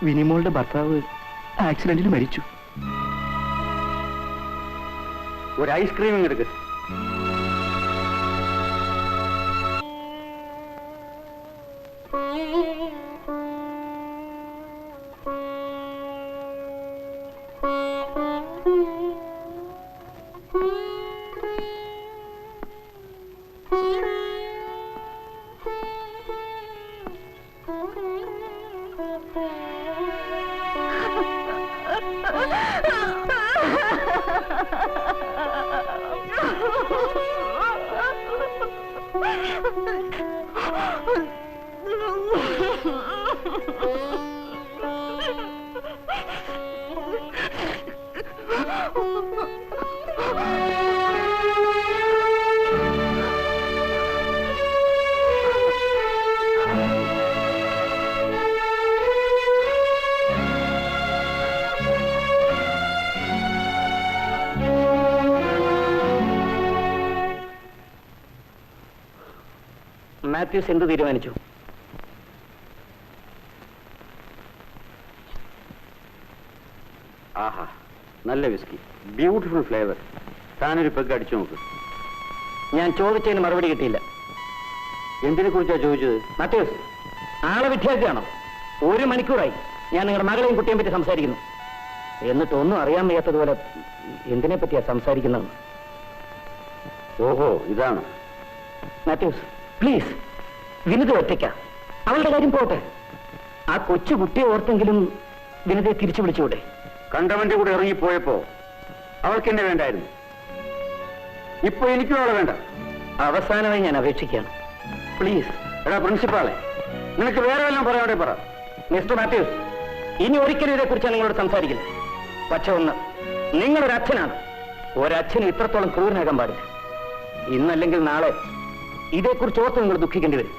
വിനിമോളുടെ ഭർത്താവ് ആക്സിഡന്റിൽ മരിച്ചു. ഒരു ഐസ്ക്രീം എടുക്ക്. മാത്യൂസ് എന്ത് തീരുമാനിച്ചു? ആഹാ, നല്ല വിസ്കി, ബ്യൂട്ടിഫുൾ ഫ്ലേവർ. താനൊരു പെഗ് അടിച്ചു നോക്ക്. ഞാൻ ചോദിച്ചതിന് മറുപടി കിട്ടിയില്ല. എന്തിനെ കുറിച്ചാ ചോദിച്ചത്? മാത്യൂസ്, ആളെ വിദ്യാർത്ഥിയാണോ? 1 മണിക്കൂറായി ഞാൻ നിങ്ങളുടെ മകളെയും കുട്ടിയെ പറ്റി സംസാരിക്കുന്നു. എന്നിട്ടൊന്നും അറിയാൻ വയ്യാത്തതുപോലെ എന്തിനെ പറ്റിയാ സംസാരിക്കുന്നത്? ഓഹോ, ഇതാണ്. മാത്യൂസ്, പ്ലീസ്, വിനിത ഒറ്റയ്ക്ക. അവളുടെ കാര്യം പോട്ടെ. ആ കൊച്ചു കുട്ടിയെ ഓർത്തെങ്കിലും വിനിതയെ തിരിച്ചു വിളിച്ചുകൂടെ? കണ്ടവന്റെ കൂടെ ഇറങ്ങിപ്പോയപ്പോ അവൾക്ക് എന്നെ വേണ്ടായിരുന്നു. ഇപ്പൊ എനിക്കും അവളെ വേണ്ട. അവസാനമായി ഞാൻ അപേക്ഷിക്കുകയാണ്, പ്ലീസ്. എടാ പ്രിൻസിപ്പാളെ, നിനക്ക് വേറെ വല്ലതും പറയാതെ പറ. മിസ്റ്റർ മാത്യൂസ്, ഇനി ഒരിക്കലും ഇതേക്കുറിച്ചാണ് നിങ്ങളോട് സംസാരിക്കുന്നത്. പക്ഷെ ഒന്ന്, നിങ്ങളൊരു അച്ഛനാണ്. ഒരച്ഛന് ഇത്രത്തോളം ക്രൂരനാകാൻ പാടില്ല. ഇന്നല്ലെങ്കിൽ നാളെ ഇതേക്കുറിച്ച് ഓർത്ത് നിങ്ങൾ ദുഃഖിക്കേണ്ടി വരും.